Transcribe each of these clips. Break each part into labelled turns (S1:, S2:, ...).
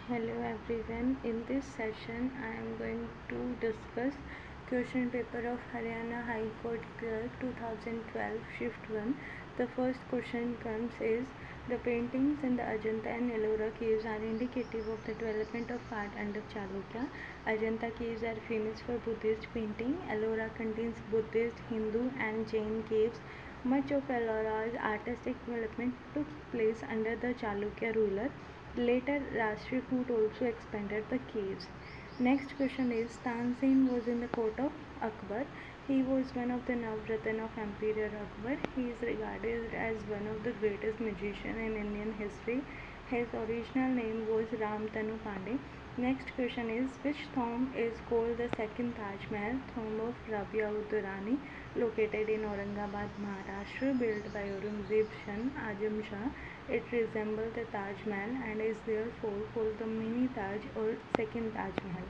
S1: Hello everyone. In this session, I am going to discuss question paper of Haryana High Court Clerk 2012 Shift 1. The first question comes is the paintings in the Ajanta and Ellora caves are indicative of the development of art under Chalukya. Ajanta caves are famous for Buddhist painting. Ellora contains Buddhist, Hindu and Jain caves. Much of Ellora's artistic development took place under the Chalukya ruler. Later, Rashtrakoot also expanded the caves. Next question is Tansen was in the court of Akbar. He was one of the Navratna of Emperor Akbar. He is regarded as one of the greatest magicians in Indian history. His original name was Ram Tanu Pandey. Next question is which tomb is called the second Taj Mahal? Tomb of Rabia Uddurani, located in Aurangabad, Maharashtra, built by Aurangzeb's son Azam Shah. It resembles the Taj Mahal and is therefore called the mini Taj or second Taj Mahal.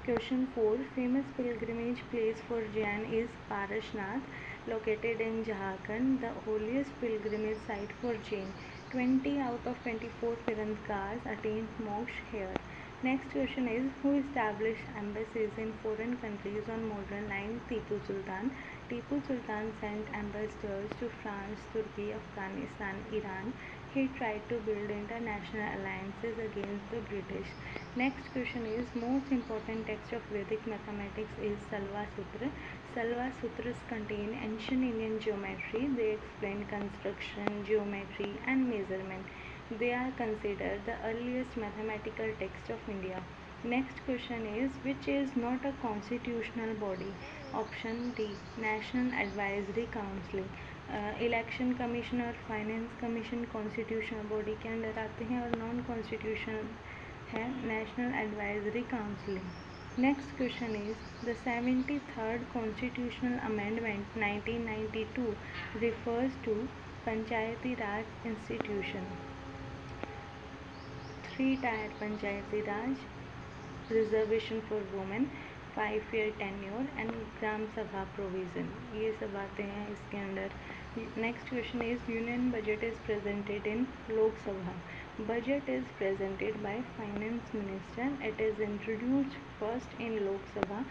S1: Question 4. Famous pilgrimage place for Jain is Parashnath, located in Jharkhand, the holiest pilgrimage site for Jain. 20 out of 24 Tirandkars attained moksha here. Next question is who established embassies in foreign countries on modern lines? Tipu Sultan. Tipu Sultan sent ambassadors to France, Turkey, Afghanistan, Iran. He tried to build international alliances against the British. Next question is most important text of Vedic mathematics is Salva Sutra. Salva Sutras contain ancient Indian geometry. They explain construction, geometry and measurement. They are considered the earliest mathematical text of India. Next question is which is not a constitutional body? Option D National Advisory Council. Election commission और finance commission constitutional body के under आते हैं और non constitutional है national advisory counselling. Next question is the 73rd constitutional amendment 1992 refers to Panchayati Raj institution. 3-tier Panchayati Raj, reservation for women, 5-year tenure and gram sabha provision. ये सब आते हैं इसके under. Next question is union budget is presented in Lok Sabha. Budget is presented by Finance Minister. It is introduced first in Lok Sabha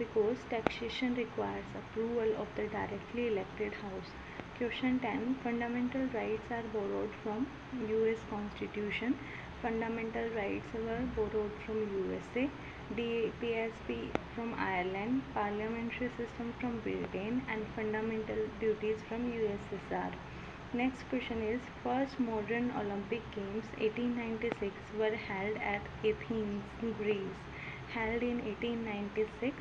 S1: because taxation requires approval of the directly elected House. Question 10. Fundamental rights are borrowed from US Constitution. Fundamental rights were borrowed from USA. DPSP from Ireland. Parliamentary system from Britain and fundamental duties from USSR. Next question is first modern Olympic Games 1896 were held at Athens, Greece. Held in 1896.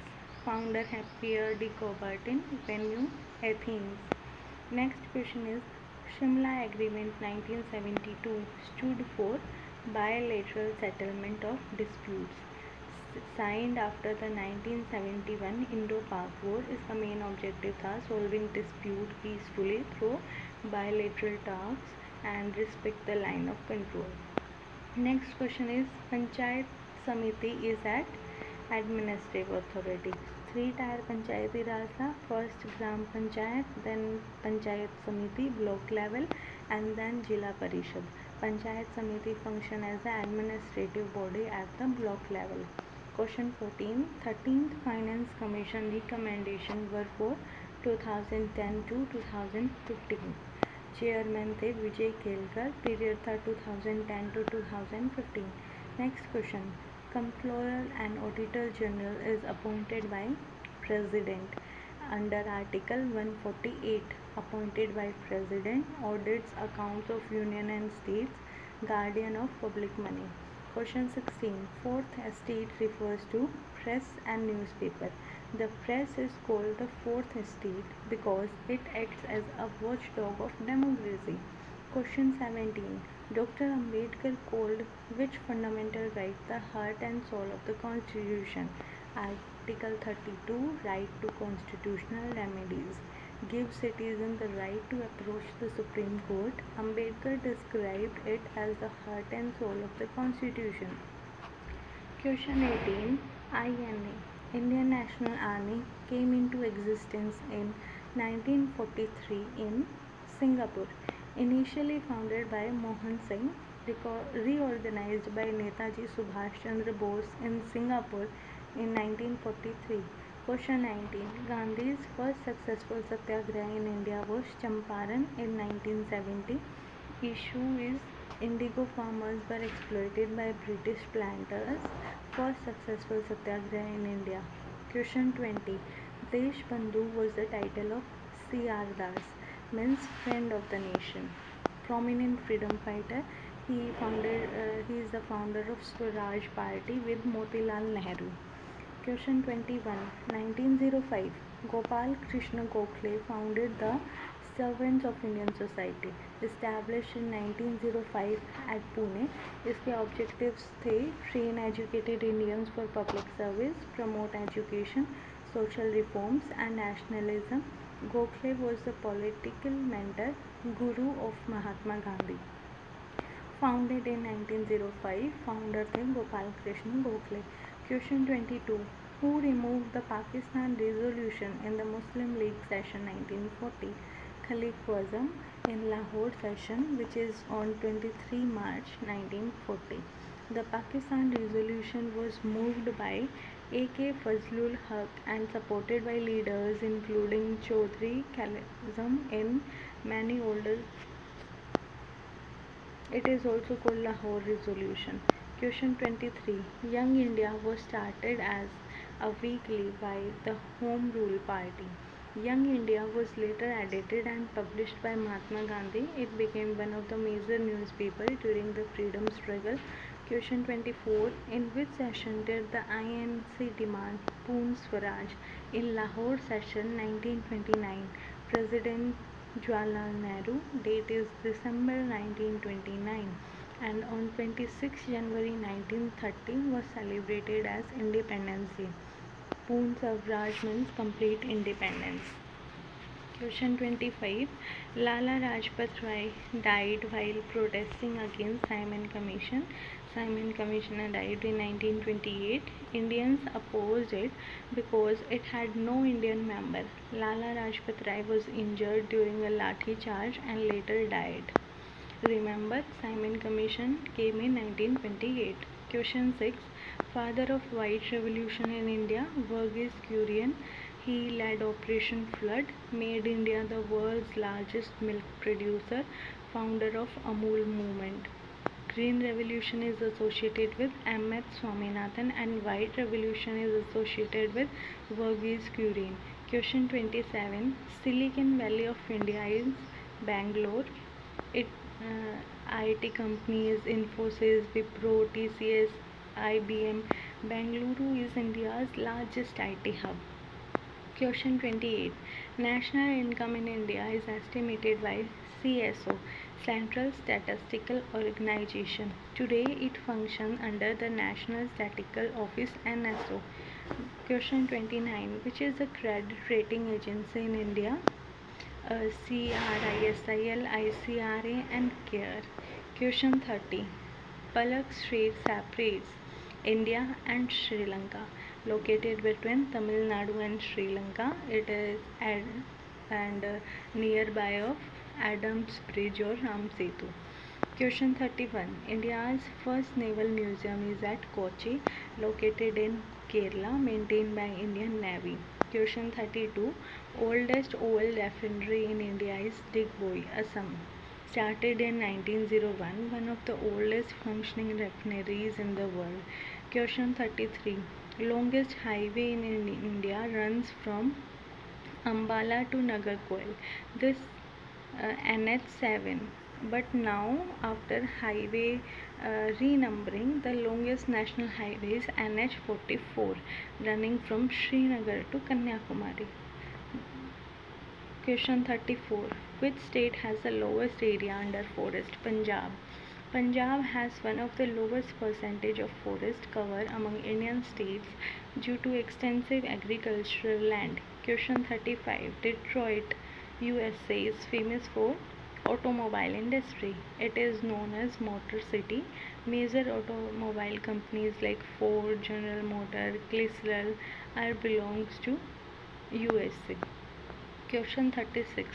S1: Founder Pierre de Coubertin. Venue Athens. Next question is Shimla Agreement 1972 stood for bilateral settlement of disputes. Signed after the 1971 Indo-Pak War. इसका main objective था solving dispute peacefully through bilateral talks and respect the line of control. Next question is Panchayat Samiti is at administrative authority. 3-tier Panchayati राज था. First ग्राम panchayat, then panchayat समिति block level and then जिला परिषद. पंचायत समिति function as the administrative body at the block level. Question 14. 13th Finance Commission recommendation were for 2010 to 2015. Chairman थे विजय Kelkar. Period था 2010 to 2015. Next question. Comptroller and Auditor General is appointed by President under Article 148. Appointed by President. Audits accounts of Union and States. Guardian of public money. Question 16. Fourth estate refers to press and newspaper. The press is called the fourth estate because it acts as a watchdog of democracy. Question 17. Dr. Ambedkar called which fundamental right the heart and soul of the Constitution? Article 32, right to constitutional remedies. Give citizens the right to approach the Supreme Court. Ambedkar described it as the heart and soul of the Constitution. Question 18. INA, Indian National Army, came into existence in 1943 in Singapore. Initially founded by Mohan Singh, reorganized by Netaji Subhash Chandra Bose in Singapore in 1943. Question 19. Gandhi's first successful satyagraha in India was Champaran in 1970. Issue is indigo farmers were exploited by British planters. First successful satyagraha in India. Question 20. Desh Bandhu was the title of C.R. Das, means friend of the nation. Prominent freedom fighter. He is the founder of Swaraj Party with Motilal Nehru. Question 21. 1905. Gopal Krishna Gokhale founded the Servants of Indian Society, established in 1905 at Pune. इसके objectives थे train educated Indians for public service, promote education, social reforms and nationalism. Gokhale was the political mentor, guru of Mahatma Gandhi. Founded in 1905, founder थे Gopal Krishna Gokhale. Question 22. Who removed the Pakistan resolution in the Muslim League session 1940? Khaliq Wazam in Lahore session, which is on 23 March 1940. The Pakistan resolution was moved by A.K. Fazlul Haq and supported by leaders including Chaudhry Khalazam in many older. It is also called Lahore Resolution. Question 23. Young India was started as a weekly by the Home Rule Party. Young India was later edited and published by Mahatma Gandhi. It became one of the major newspapers during the freedom struggle. Question 24. In which session did the INC demand Poon Swaraj? In Lahore session 1929. President Jawaharlal Nehru. Date is December 1929. And on 26 January 1930 was celebrated as Independence Day. Poon Swaraj means complete independence. Question 25. Lala Rajpat Rai died while protesting against Simon Commission. Simon Commission died in 1928. Indians opposed it because it had no Indian member. Lala Rajpat Rai was injured during a lathi charge and later died. Remember, Simon Commission came in 1928. Question 6. Father of White Revolution in India, Verghese Kurian. He led Operation Flood, made India the world's largest milk producer, founder of Amul movement. Green Revolution is associated with M.S. Swaminathan and White Revolution is associated with Verghese Kurian. Question 27. Silicon Valley of India is Bangalore. IT companies Infosys, Wipro, TCS, IBM. Bengaluru is India's largest IT hub. Question 28. National income in India is estimated by CSO, Central Statistical Organization. Today it functions under the National Statistical Office NSO. Question 29. Which is the credit rating agency in India? CRISIL, ICRA and CARE. Question 30. Palak Strait separates India and Sri Lanka, located between Tamil Nadu and Sri Lanka. It is nearby of Adams Bridge or Ram Setu. Question 31. India's first naval museum is at Kochi, located in Kerala, maintained by Indian Navy. Question 32. Oldest oil refinery in India is Digboi, Assam. Started in 1901, one of the oldest functioning refineries in the world. Question 33. Longest highway in India runs from Ambala to Nagarcoil. This NH7. But now, after highway renumbering, the longest national highway is NH44, running from Srinagar to Kanyakumari. Question 34. Which state has the lowest area under forest? Punjab. Punjab has one of the lowest percentage of forest cover among Indian states due to extensive agricultural land. Question 35. Detroit, USA is famous for automobile industry. It is known as Motor City. Major automobile companies like Ford, General Motors, Chrysler are belongs to USA. Question 36.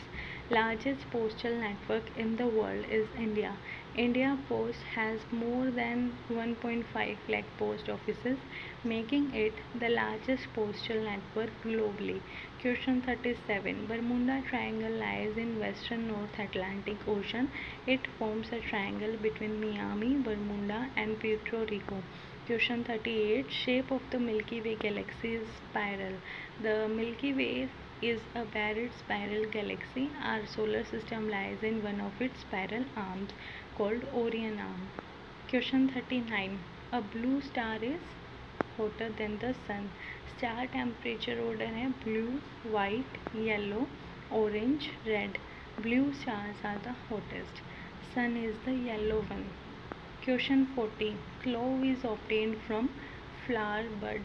S1: Largest postal network in the world is India. India Post has more than 1.5 lakh post offices, making it the largest postal network globally. Question 37. Bermuda Triangle lies in western North Atlantic Ocean. It forms a triangle between Miami, Bermuda, and Puerto Rico. Question 38. Shape of the Milky Way galaxy is spiral. The Milky Way is a barred spiral galaxy. Our solar system lies in one of its spiral arms called Orion arm. Question 39. A blue star is hotter than the sun. Star temperature order है blue, white, yellow, orange, red. Blue stars are the hottest. Sun is the yellow one. Question 40. Clove is obtained from flower bud.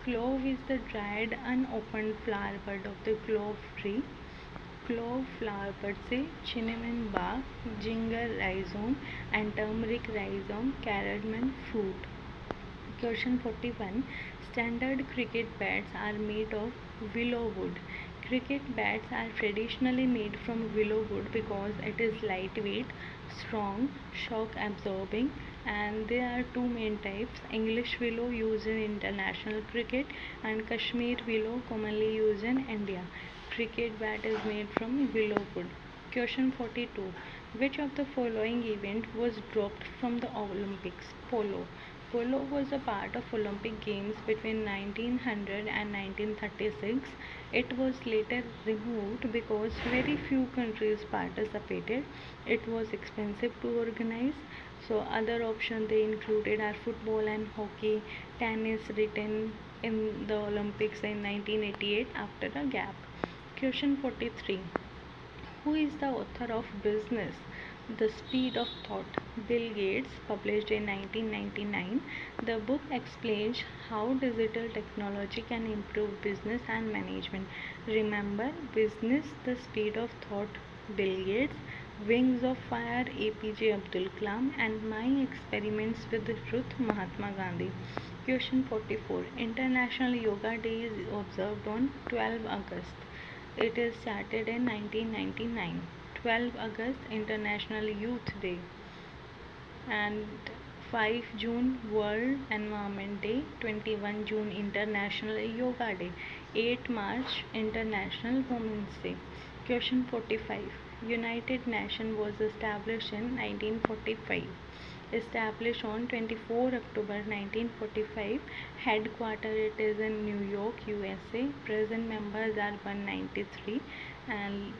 S1: Clove is the dried unopened flower bud of the clove tree. Clove flower bud से cinnamon bark, ginger rhizome and turmeric rhizome, cardamom fruit. Question 41. Standard cricket bats are made of willow wood. Cricket bats are traditionally made from willow wood because it is lightweight, strong, shock absorbing, and there are two main types: English willow used in international cricket and Kashmir willow commonly used in India. Cricket bat is made from willow wood. Question 42. Which of the following event was dropped from the Olympics? Polo. Polo was a part of Olympic Games between 1900 and 1936. It was later removed because very few countries participated. It was expensive to organize. So other options they included are football and hockey, tennis written in the Olympics in 1988 after a gap. Question 43. Who is the author of Business? The Speed of Thought. Bill Gates, published in 1999. The book explains how digital technology can improve business and management. Remember, Business, The Speed of Thought, Bill Gates, Wings of Fire, APJ Abdul Kalam, and My Experiments with Truth, Mahatma Gandhi. Question 44. International Yoga Day is observed on 12 August. It is started in 1999. 12 August International Youth Day, and 5 June World Environment Day, 21 June International Yoga Day, 8 March International Women's Day. Question 45. United Nations was established in 1945. Established on 24 October 1945. Headquartered it is in New York, USA. Present members are 193. And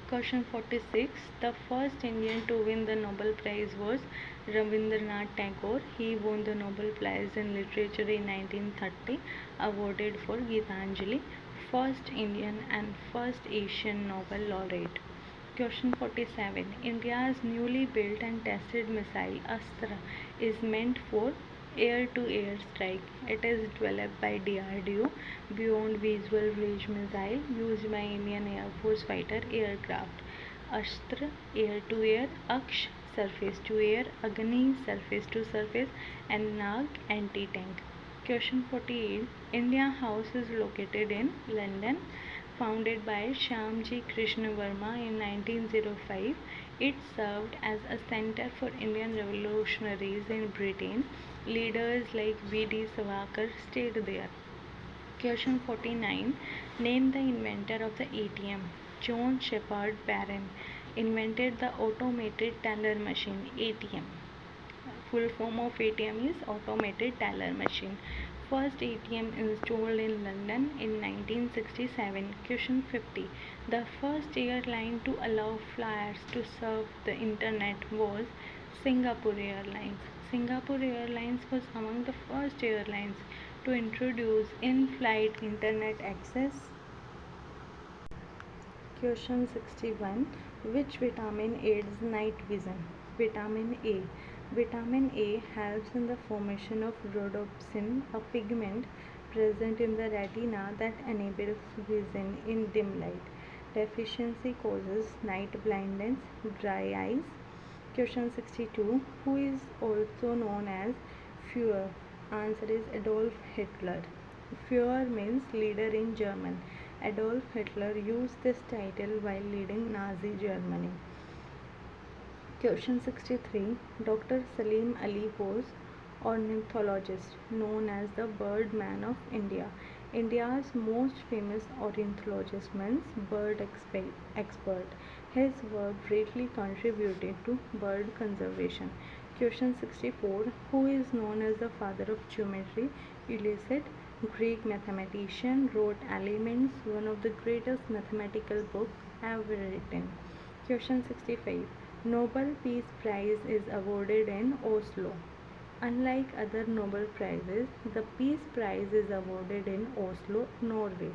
S1: question 46. The first Indian to win the Nobel Prize was Rabindranath Tagore. He won the Nobel Prize in Literature in 1930, awarded for Gitanjali. First Indian and first Asian Nobel laureate. Question 47. India's newly built and tested missile Astra is meant for air-to-air strike. It is developed by DRDO, Beyond Visual Range Missile, used by Indian Air Force fighter aircraft. Astra air-to-air, Aksh surface-to-air, Agni surface-to-surface, and Nag anti-tank. Question 48. India House is located in London. Founded by Shyamji Krishna Verma in 1905, it served as a center for Indian revolutionaries in Britain. Leaders like V.D. Savarkar stayed there. Question 49. Name the inventor of the ATM. John Shepard Barron invented the automated teller machine, ATM. Full form of ATM is automated teller machine. First ATM installed in London in 1967. Question 50. The first airline to allow flyers to surf the internet was Singapore Airlines. Singapore Airlines was among the first airlines to introduce in-flight internet access. Question 61. Which vitamin aids night vision? Vitamin A. Vitamin A helps in the formation of rhodopsin, a pigment present in the retina that enables vision in dim light. Deficiency causes night blindness, dry eyes. Question 62. Who is also known as Führer? Answer is Adolf Hitler. Führer means leader in German. Adolf Hitler used this title while leading Nazi Germany. Question 63. Dr. Salim Ali was ornithologist known as the Birdman of India. India's most famous ornithologist means expert. His work greatly contributed to bird conservation. Question 64. Who is known as the father of geometry? Euclid, Greek mathematician, wrote Elements, one of the greatest mathematical books ever written. Question 65. Nobel Peace Prize is awarded in Oslo. Unlike other Nobel Prizes, the Peace Prize is awarded in Oslo, Norway.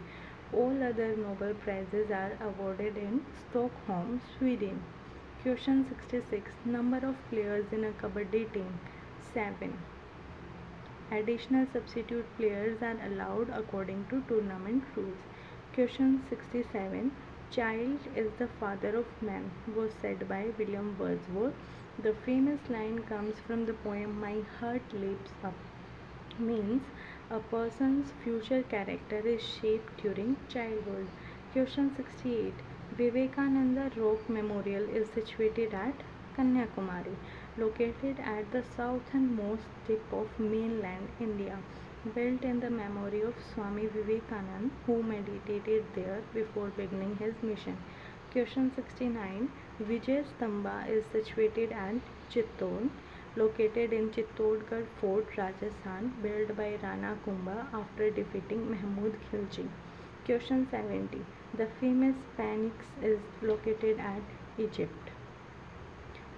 S1: All other Nobel Prizes are awarded in Stockholm, Sweden. Question 66. Number of players in a Kabaddi team? 7. Additional substitute players are allowed according to tournament rules. Question 67. Child is the father of man was said by William Wordsworth. The famous line comes from the poem My Heart Leaps Up. Means a person's future character is shaped during childhood. Question 68. Vivekananda Rock Memorial is situated at Kanyakumari, located at the southernmost tip of mainland India, built in the memory of Swami Vivekananda, who meditated there before beginning his mission. Question 69. Vijay Stamba is situated at Chittor, located in Chittorgarh Fort, Rajasthan, built by Rana Kumbha after defeating Mahmud Khilji. Question 70. The famous Sphinx is located at Egypt.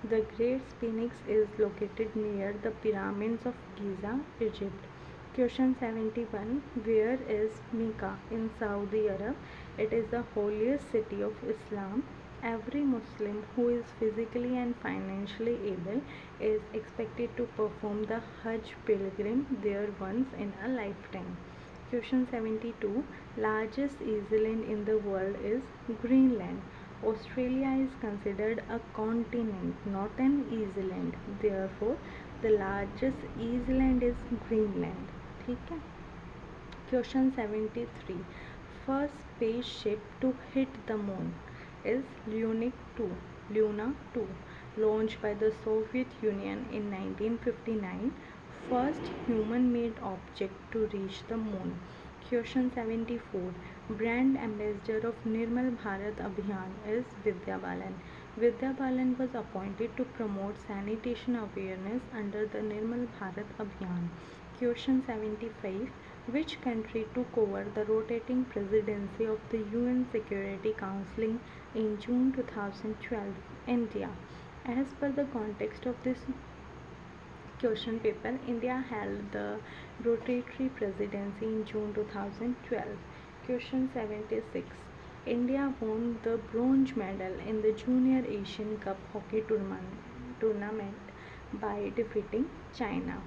S1: The Great Sphinx is located near the pyramids of Giza, Egypt. Question 71. Where is Mecca in Saudi Arab? It is the holiest city of Islam. Every Muslim who is physically and financially able is expected to perform the Hajj pilgrim there once in a lifetime. Question 72. Largest island in the world is Greenland. Australia is considered a continent, not an island. Therefore, the largest island is Greenland. ठीक है. Question 73. First spaceship to hit the moon is Luna 2, launched by the Soviet Union in 1959. First human-made object to reach the moon. Question 74. Brand ambassador of Nirmal Bharat Abhiyan is Vidya Balan. Vidya Balan was appointed to promote sanitation awareness under the Nirmal Bharat Abhiyan. Question 75. Which country took over the rotating presidency of the UN Security Council in June 2012? India. As per the context of this question paper, India held the rotatory presidency in June 2012. Question 76. India won the bronze medal in the Junior Asian Cup Hockey tournament by defeating China.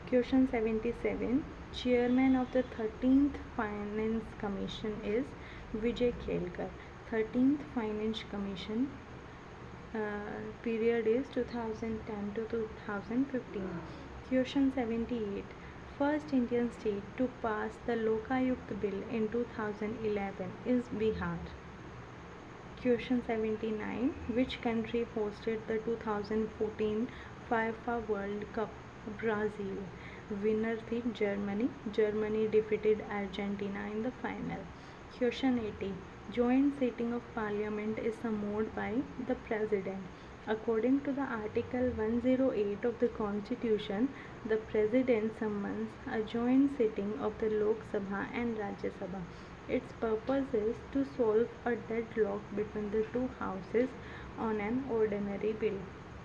S1: Question 77. Chairman of the 13th Finance Commission is Vijay Kelkar. 13th Finance Commission period is 2010 to 2015. Question 78. First Indian state to pass the Lokayukt bill in 2011 is Bihar. Question 79. Which country hosted the 2014 FIFA World Cup? Brazil. Winner थी Germany. Germany defeated Argentina in the final. Question 80. Joint sitting of Parliament is summoned by the President. According to the Article 108 of the Constitution, the President summons a joint sitting of the Lok Sabha and Rajya Sabha. Its purpose is to solve a deadlock between the two houses on an ordinary bill.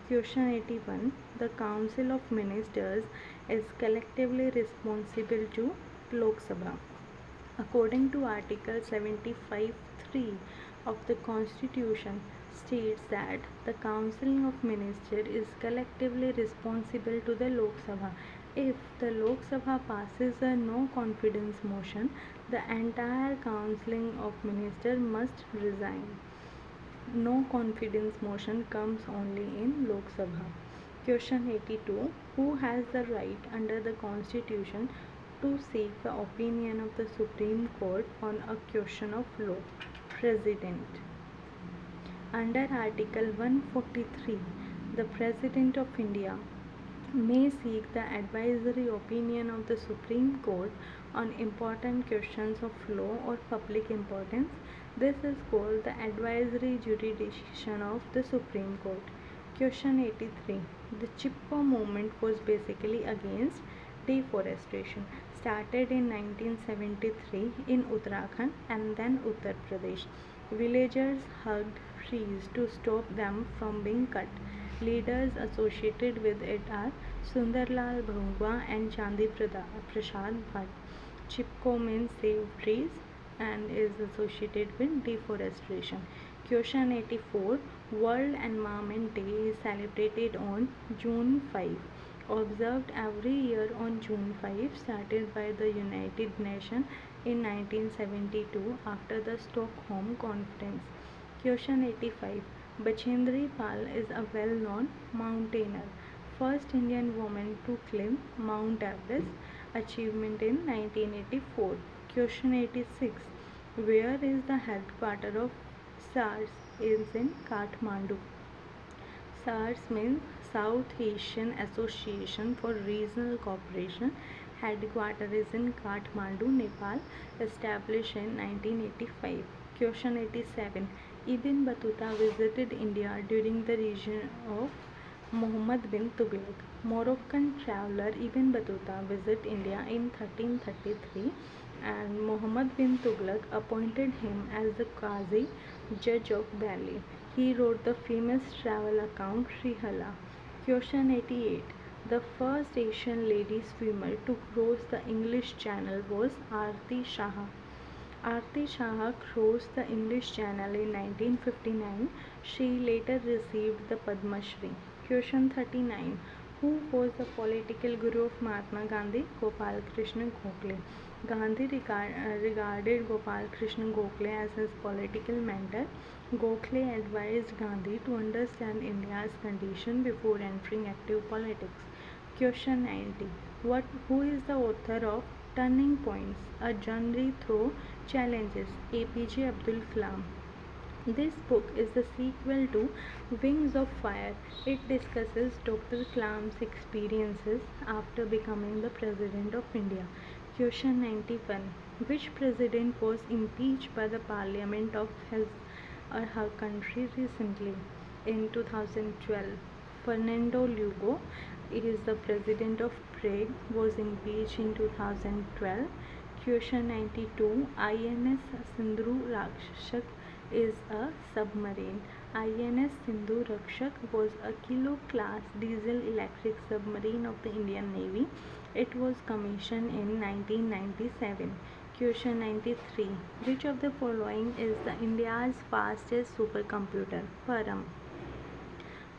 S1: Question 81. The Council of Ministers is collectively responsible to Lok Sabha. According to Article 75(3) of the Constitution, states that the Council of Ministers is collectively responsible to the Lok Sabha. If the Lok Sabha passes a no confidence motion, the entire Council of Ministers must resign. No confidence motion comes only in Lok Sabha. Question 82. Who has the right under the Constitution to seek the opinion of the Supreme Court on a question of law. President. Under Article 143, the President of India may seek the advisory opinion of the Supreme Court on important questions of law or public importance. This is called the advisory jurisdiction of the Supreme Court. Question 83. The Chipko movement was basically against deforestation, started in 1973 in Uttarakhand and then Uttar Pradesh. Villagers hugged trees to stop them from being cut. Leaders associated with it are Sundarlal Bhungwa and Chandi Prasad Bhatt. Chipko means save trees and is associated with deforestation. Question 84. World Environment Day is celebrated on June 5, observed every year on June 5, started by the United Nations in 1972 after the Stockholm Conference. Question 85. Bachendri Pal is a well-known mountaineer, first Indian woman to climb Mount Everest, achievement in 1984. Question 86. Where is the headquarters of SARS? Is in Kathmandu. SARS means South Asian Association for Regional Cooperation. Headquarters is in Kathmandu, Nepal, established in 1985. Question 87. Ibn Battuta visited India during the reign of Muhammad bin Tughlaq. Moroccan traveller Ibn Battuta visited India in 1333 and Muhammad bin Tughlaq appointed him as the Qazi, judge of Delhi. He wrote the famous travel account Rihala. Question 88. The first Asian lady swimmer to cross the English Channel was Aarti Shah. Aarti Shah crossed the English Channel in 1959. She later received the Padma Shri. Question 39. Who was the political guru of Mahatma Gandhi? Gopal Krishna Gokhale. Gandhi regarded Gopal Krishna Gokhale as his political mentor. Gokhale advised Gandhi to understand India's condition before entering active politics. Question 90. Who is the author of Turning Points? A journey through challenges. APJ Abdul Kalam. This book is the sequel to Wings of Fire. It discusses Dr. Kalam's experiences after becoming the President of India. Question 91. Which president was impeached by the Parliament of his or her country recently? In 2012, Fernando Lugo is the President of Prague, was impeached in 2012. Question 92. INS Sindhu Rakshak is a submarine. INS Sindhu Rakshak was a Kilo class diesel electric submarine of the Indian Navy. It was commissioned in 1997. Question 93. Which of the following is the India's fastest supercomputer? Param.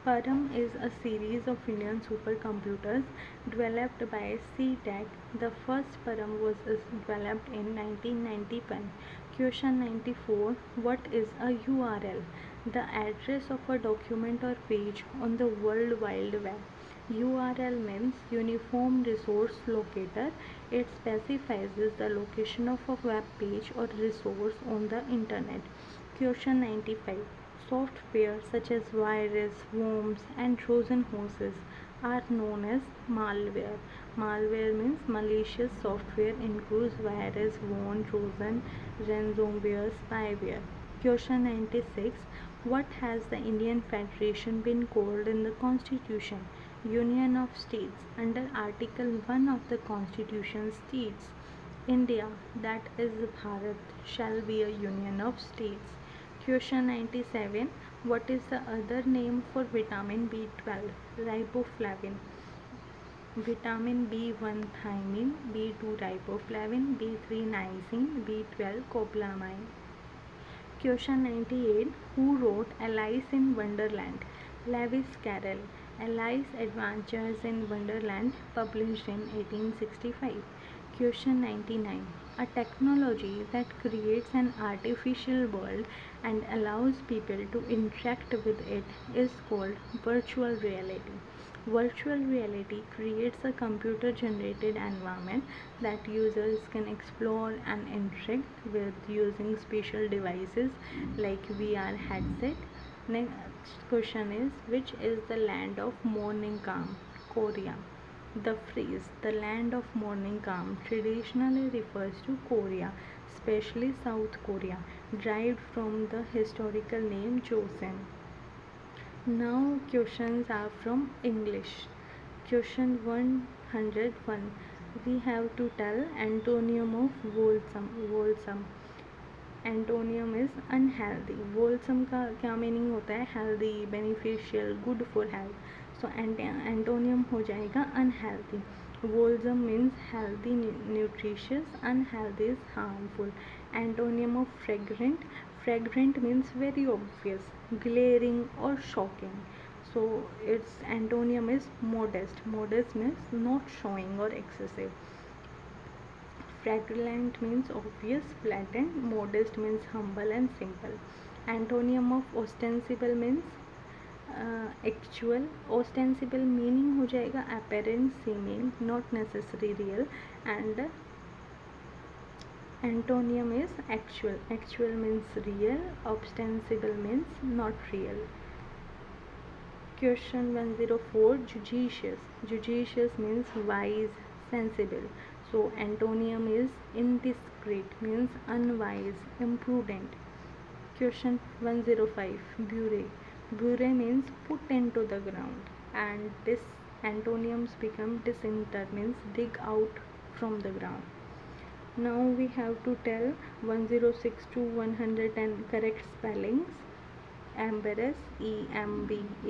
S1: Param is a series of Indian supercomputers developed by C-Tech. The first Param was developed in 1991. Question 94. What is a URL? The address of a document or page on the World Wide Web. URL means Uniform Resource Locator. It specifies the location of a web page or resource on the internet. Question 95. Software such as virus, worms and Trojan horses are known as malware. Malware means malicious software, includes virus, worm, Trojan, ransomware, spyware. Question 96. What has the Indian Federation been called in the Constitution? Union of States. Under Article 1 of the Constitution states, India, that is Bharat, shall be a union of states. Question 97. What is the other name for vitamin B12? Riboflavin. Vitamin B1 thiamine, B2 riboflavin, B3 niacin, B12 cobalamin. Question 98. Who wrote Alice in Wonderland? Lewis Carroll. Alice's Adventures in Wonderland, published in 1865. Question 99. A technology that creates an artificial world and allows people to interact with it is called virtual reality. Virtual reality creates a computer generated environment that users can explore and interact with using special devices like VR headset. Next question is, which is the land of morning calm? Korea. The phrase "the land of morning calm" traditionally refers to Korea, especially South Korea, derived from the historical name Joseon. Now questions are from English. Question 101. We have to tell antonym of wholesome. Antonym is unhealthy. Wholesome का क्या meaning होता है? Healthy, beneficial, good for health. So antonym हो जाएगा unhealthy. Wholesome means healthy, nutritious. Unhealthy is harmful. Antonym of fragrant. Fragrant means very obvious, glaring और shocking. So its antonym is modest. Modest means not showing or excessive. Fragrant means obvious, blatant. Modest means humble and simple. Antonym of ostensible means actual. Ostensible meaning हो जाएगा apparent, seeming, not necessary real. And antonym is actual. Actual means real. Ostensible means not real. Question 104. Judicious. Judicious means wise, sensible. So antonym is indiscreet, means unwise, imprudent. Question 105. Bury. Bury means put into the ground, and this antonyms become disinter, means dig out from the ground. Now we have to tell 106 to 110 correct spellings. Embarrass, EMBARRASS.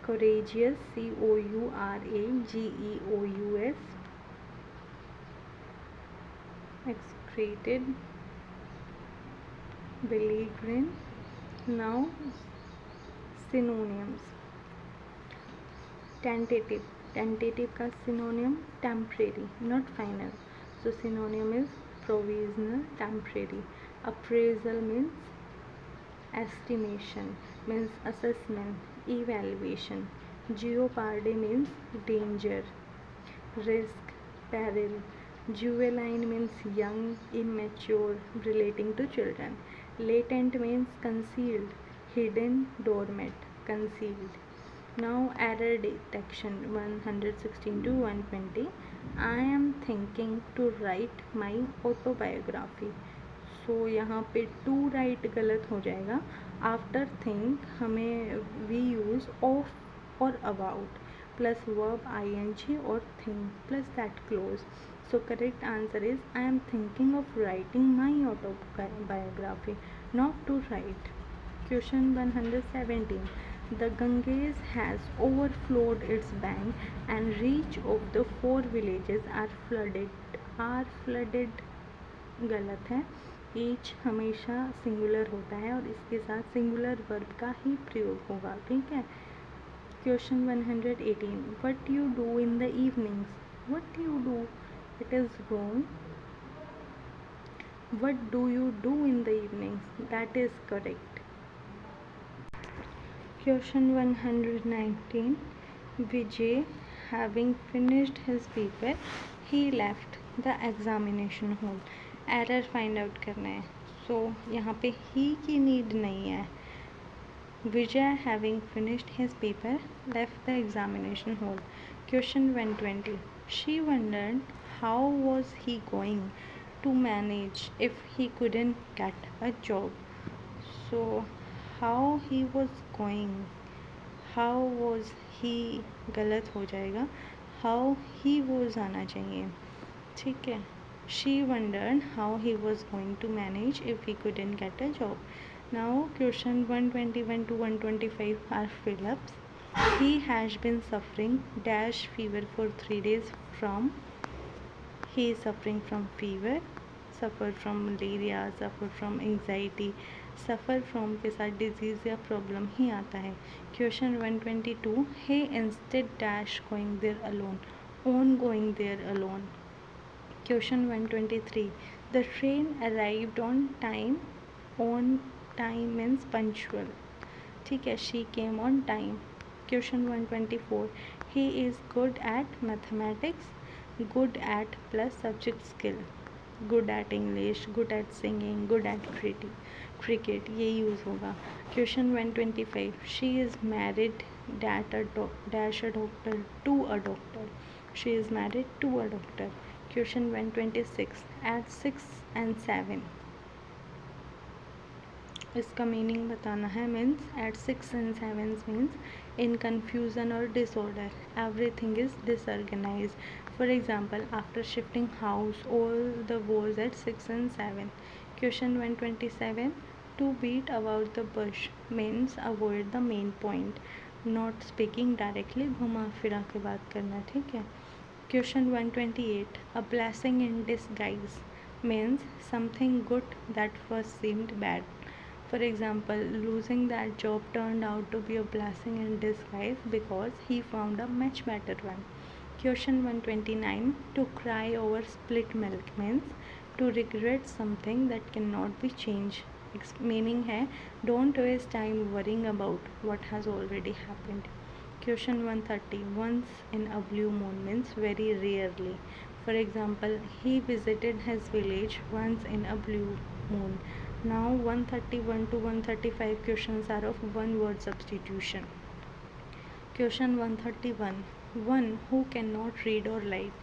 S1: Courageous, COURAGEOUS. Excreted, belligerent. Now synonyms. Tentative. Tentative का synonym temporary, not final. So synonym is provisional, temporary. Appraisal means estimation, means assessment, evaluation. Jeopardy means danger, risk, peril. Juvenile means young, immature, relating to children. Latent means concealed, hidden, dormant, concealed. Now error detection 116 to 120. I am thinking to write my autobiography. सो यहाँ पे to right गलत हो जाएगा. After think हमें we use of और about plus verb ING और think plus that clause. So correct answer is I am thinking of writing my autobiography, not to write. Question 117. The Ganges has overflowed its bank and each of the 4 villages are flooded. गलत है. Each हमेशा singular होता है और इसके साथ singular verb का ही प्रयोग होगा. ठीक है. Question 118. What you do in the evenings? What you do? It is wrong. What do you do in the evenings? That is correct. Question 119. Vijay, having finished his paper, he left the examination hall. Error find out करना है. सो यहाँ पे ही की need नहीं है. Vijay having finished his paper left the examination hall. Question 120. She wondered how was he going to manage if he couldn't get a job. So how he was going, how was he गलत हो जाएगा, how he was आना चाहिए. ठीक है. She wondered how he was going to manage if he couldn't get a job. Now question 121 to 125 are fill-ups. He has been suffering dash fever for 3 days from. He is suffering from fever, suffer from malaria, suffer from anxiety. suffer from के साथ disease या problem ही आता है. Question 122. He instead dash going there alone, on going there alone. Question 123. The train arrived on time. On time means punctual. ठीक है, she came on time. Question 124, he is good at mathematics, good at plus subject skill, good at English, good at singing, good at cricket, ये use होगा। Question 125, she is married that dash a doctor to a doctor, she is married to a doctor. Question 126, at 6 and 7, इसका meaning बताना है। Means at 6 and 7 means in confusion और disorder, everything is disorganize. For example, after shifting house all the was at 6 and 7। Question 127, to beat about the bush means avoid the main point, not speaking directly, घुमा फिरा के बात करना, ठीक है। Question 128, a blessing in disguise means something good that first seemed bad. For example, losing that job turned out to be a blessing in disguise because he found a much better one. Question 129, to cry over spilled milk means to regret something that cannot be changed. Meaning है, don't waste time worrying about what has already happened. Question 130, once in a blue moon means very rarely. For example, he visited his village once in a blue moon. Now 131 to 135 questions are of one word substitution. Question 131, one who cannot read or write,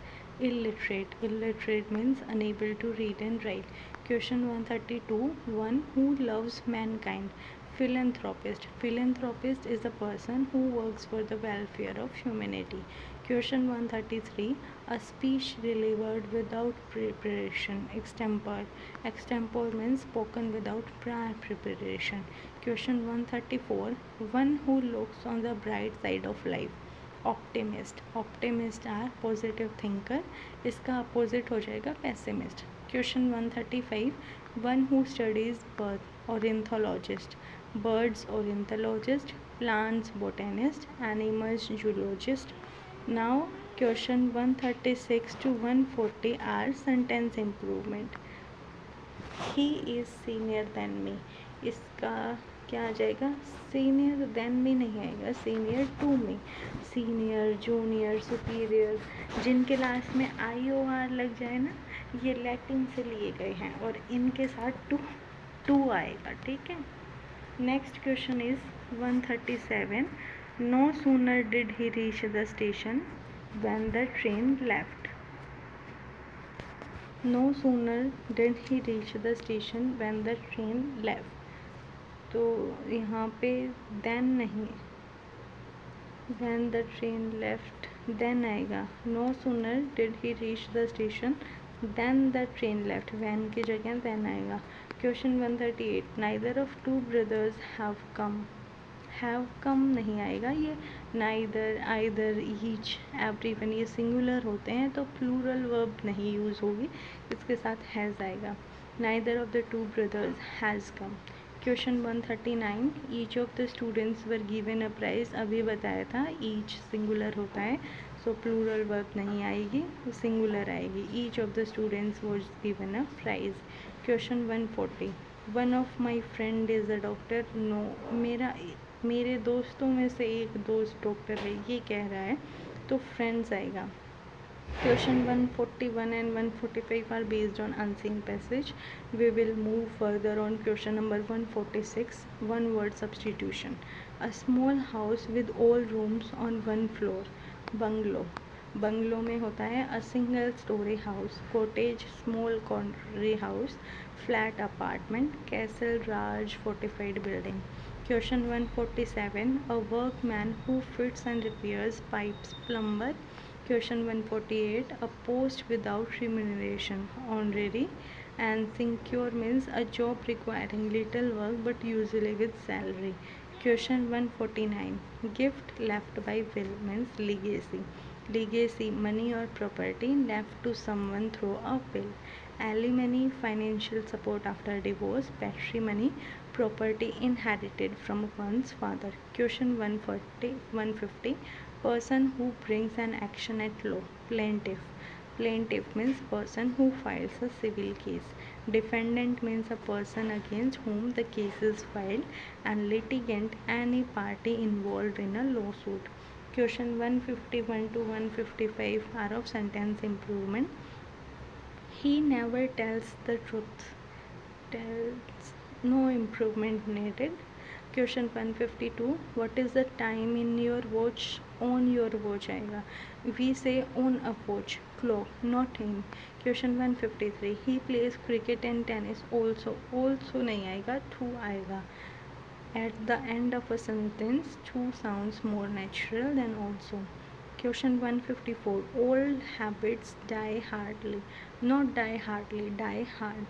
S1: illiterate. Illiterate means unable to read and write. Question 132, one who loves mankind, philanthropist. Philanthropist is a person who works for the welfare of humanity. Question 133, a speech delivered without preparation, extempore. Extempore means spoken without prior preparation. Question 134, one who looks on the bright side of life, optimist. Optimist are positive thinker, इसका opposite हो जाएगा pessimist. Question 135, one who studies bird, ornithologist. Birds, ornithologist. Plants, botanist. Animals, zoologist. Now question 136 to 140 are sentence improvement. He is senior than me, इसका क्या आ जाएगा, senior then में नहीं आएगा, senior to में। सीनियर, जूनियर, सुपीरियर, जिनके last में आई O R लग जाए ना, ये लैटिन से लिए गए हैं और इनके साथ टू आएगा, ठीक है। Next question is 137, no sooner did he reach the station when the train left. No sooner did he reach the station when the train left. तो यहाँ पे then नहीं, when the train left then आएगा। No sooner did he reach the station then the train left, when की जगह then आएगा। Question 138, neither of two brothers have come. Have come नहीं आएगा, ये नाइदर, आइदर, ईच, एवरीवन ये singular होते हैं तो प्लूरल वर्ब नहीं यूज़ होगी, इसके साथ हैज़ आएगा। Neither of the two brothers has come. Question 139, each of the students were given a price, अभी बताया था ईच सिंगुलर होता है सो प्लूरल वर्ब नहीं आएगी, सिंगुलर आएगी। Each of the students was given a prize. Question 140, one of my friend is a doctor. No, मेरे दोस्तों में से एक दोस्त डॉक्टर है, ये कह रहा है तो फ्रेंड्स आएगा। Question 141 and 145 are based on unseen passage. We will move further on question number 146, one word substitution. A small house with all rooms on one floor, bungalow. Bungalow में होता है a single storey house, cottage small cornery house, flat apartment, castle राज fortified building. Question 147, a workman who fits and repairs pipes, plumber. Question 148, a post without remuneration, honorary. And sinecure means a job requiring little work but usually with salary. Question 149, gift left by will means legacy. Legacy, money or property left to someone through a will. Alimony, financial support after divorce. Patrimony, property inherited from one's father. Question 150, person who brings an action at law, plaintiff. Plaintiff means person who files a civil case. Defendant means a person against whom the case is filed, and litigant any party involved in a lawsuit. Question 151 to 155 are of sentence improvement. He never tells the truth. Tells no improvement needed. Question 152. What is the time in your watch? On your watch आएगा. We say on a watch, clock, not in. Question 153. He plays cricket and tennis also. Also नहीं आएगा, to आएगा. At the end of a sentence, to sounds more natural than also. Question 154. Old habits die hardly. Not die hardly, die hard.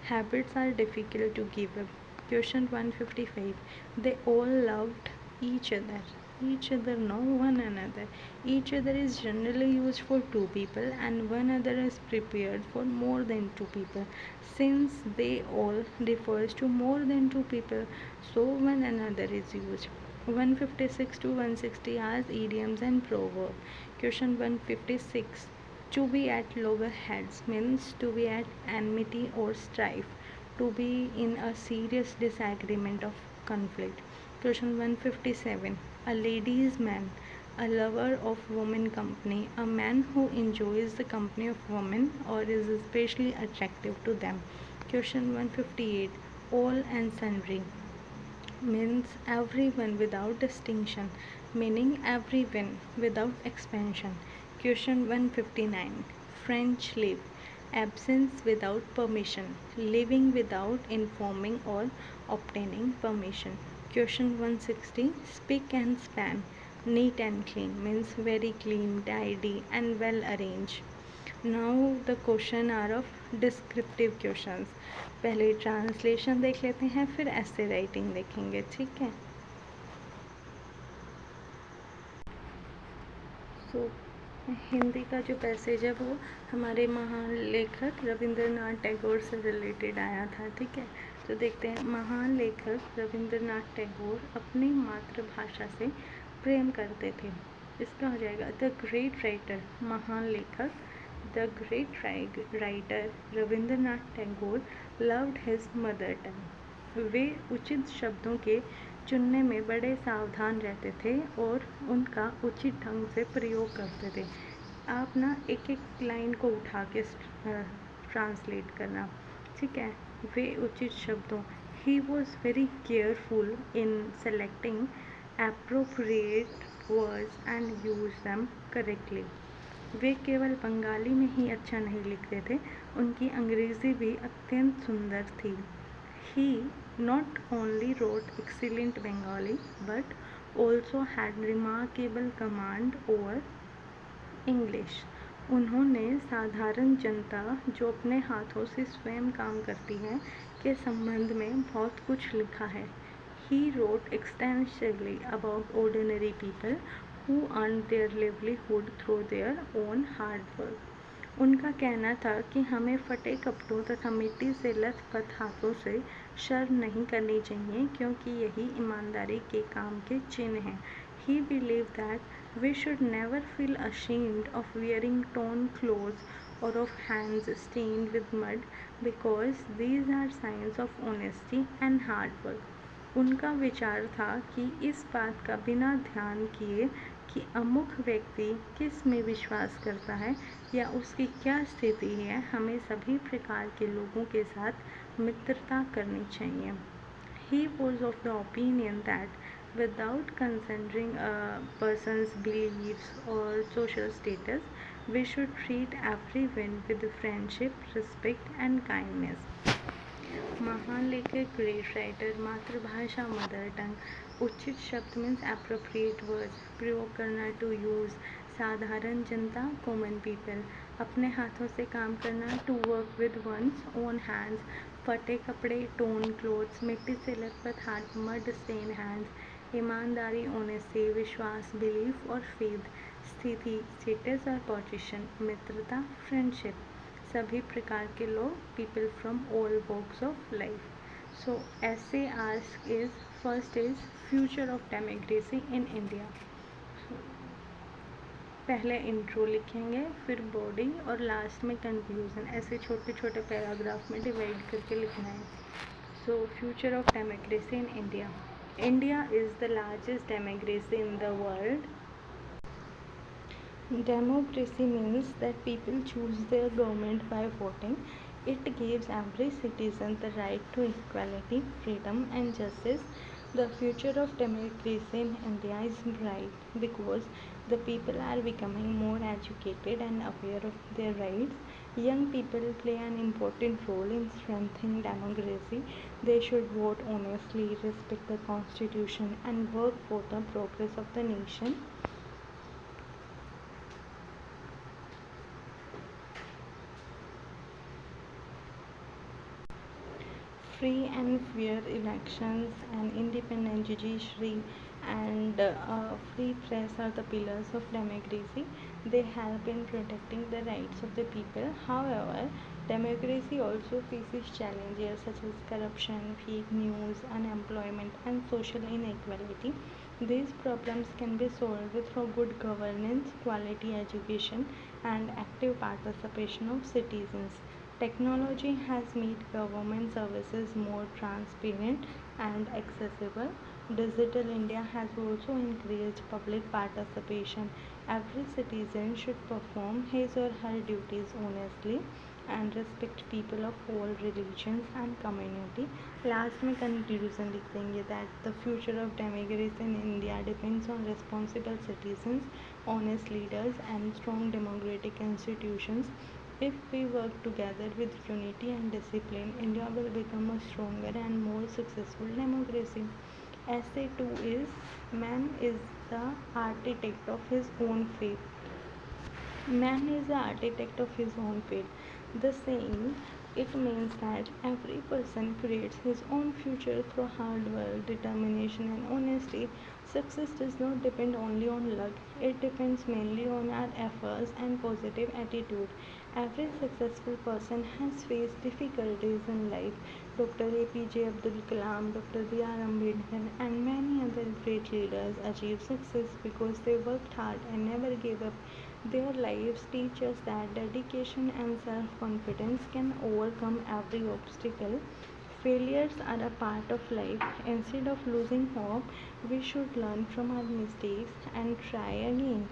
S1: Habits are difficult to give up. Question 155. They all loved each other. Each other, no one another. Each other is generally used for two people, and one other is prepared for more than two people. Since they all refers to more than two people, so one another is used. 156 to 160 are idioms and proverbs. Question 156. To be at loggerheads means to be at enmity or strife, to be in a serious disagreement of conflict. Question 157. A ladies' man, a lover of women company, a man who enjoys the company of women or is especially attractive to them. Question 158. All and sundry means everyone without distinction, meaning everyone without expansion. Question 159. French leave, absence without permission, leaving without informing or obtaining permission. Question 160. Spick and span, neat and clean means very clean, tidy and well arranged. Now the question are of descriptive questions. पहले translation देख लेते हैं, फिर ऐसे writing देखेंगे. ठीक है. सो हिंदी का जो पैसेज है वो हमारे महान लेखक रविंद्रनाथ टैगोर से रिलेटेड आया था. ठीक है. तो देखते हैं. महान लेखक रविंद्रनाथ टैगोर अपनी मातृभाषा से प्रेम करते थे. इसका हो जाएगा द ग्रेट राइटर, महान लेखक. The great writer Rabindranath Tagore loved his mother tongue. वे उचित शब्दों के चुनने में बड़े सावधान रहते थे और उनका उचित ढंग से प्रयोग करते थे. आप ना एक एक लाइन को उठा के ट्रांसलेट करना. ठीक है. वे उचित शब्दों, he was very careful in selecting appropriate words and use them correctly. वे केवल बंगाली में ही अच्छा नहीं लिखते थे, उनकी अंग्रेज़ी भी अत्यंत सुंदर थी. He not only wrote excellent Bengali but also had remarkable command over English. उन्होंने साधारण जनता जो अपने हाथों से स्वयं काम करती है के संबंध में बहुत कुछ लिखा है. He wrote extensively about ordinary people who earned their livelihood through their own hard work. उनका कहना था कि हमें फटे कपड़ों तथा मिट्टी से लथपथ हाथों से शर्म नहीं करनी चाहिए, क्योंकि यही ईमानदारी के काम के चिन्ह हैं. He believed that we should never feel ashamed of wearing torn clothes or of hands stained with mud, because these are signs of honesty and hard work. उनका विचार था कि इस बात का बिना ध्यान किए कि अमुक व्यक्ति किस में विश्वास करता है या उसकी क्या स्थिति है, हमें सभी प्रकार के लोगों के साथ मित्रता करनी चाहिए. He was of the opinion that without considering a person's beliefs or social status, we should treat everyone with friendship, respect and kindness. महान लेखक, ग्रेट राइटर, मातृभाषा मदर टंग, उचित शब्द मीन्स एप्रोप्रिएट वर्ड्स, प्रयोग करना टू यूज़, साधारण जनता common people, अपने हाथों से काम करना to work with one's own hands, फटे कपड़े टोन क्लोथ्स, मिट्टी से लथपथ हाथ मड स्टेन हैंड्स, ईमानदारी ऑनेस्टी, विश्वास बिलीफ और फेथ, स्थिति स्टेटस और पोजीशन, मित्रता फ्रेंडशिप, सभी प्रकार के लोग people from all walks of life. So ऐसे ask is first is future of democracy in India. पहले इंट्रो लिखेंगे, फिर बॉडी और लास्ट में कंक्लूजन, ऐसे छोटे छोटे पैराग्राफ में डिवाइड करके लिखना है. So future of democracy in India. India is the largest democracy in the world. Democracy means that people choose their government by voting. It gives every citizen the right to equality, freedom, and justice. The future of democracy in India is bright because the people are becoming more educated and aware of their rights. Young people play an important role in strengthening democracy. They should vote honestly, respect the constitution, and work for the progress of the nation. Free and fair elections, an independent judiciary, and free press are the pillars of democracy. They help in protecting the rights of the people. However, democracy also faces challenges such as corruption, fake news, unemployment, and social inequality. These problems can be solved through good governance, quality education, and active participation of citizens. Technology has made government services more transparent and accessible. Digital India has also increased public participation. Every citizen should perform his or her duties honestly and respect people of all religions and community. Last में conclusion लिख देंगे that the future of democracy in India depends on responsible citizens, honest leaders, and strong democratic institutions. If we work together with unity and discipline, India will become a stronger and more successful democracy. Essay 2 is Man is the architect of his own fate. Man is the architect of his own fate. The saying, it means that every person creates his own future through hard work, determination, and honesty. Success does not depend only on luck, it depends mainly on our efforts and positive attitude. Every successful person has faced difficulties in life. Dr. APJ Abdul Kalam, Dr. B.R. Ambedkar, and many other great leaders achieved success because they worked hard and never gave up. Their lives teach us that dedication and self confidence can overcome every obstacle. Failures are a part of life. Instead of losing hope, we should learn from our mistakes and try again.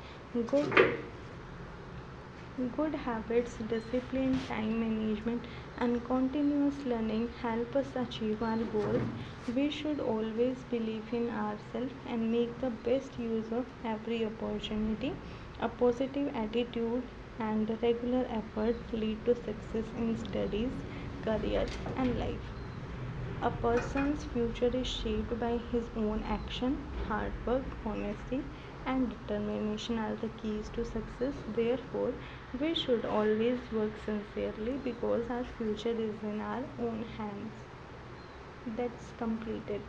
S1: Good habits, discipline, time management, and continuous learning help us achieve our goals. We should always believe in ourselves and make the best use of every opportunity. A positive attitude and regular effort lead to success in studies, career, and life. A person's future is shaped by his own action. Hard work, honesty, and determination are the keys to success. Therefore, we should always work sincerely because our future is in our own hands. That's completed.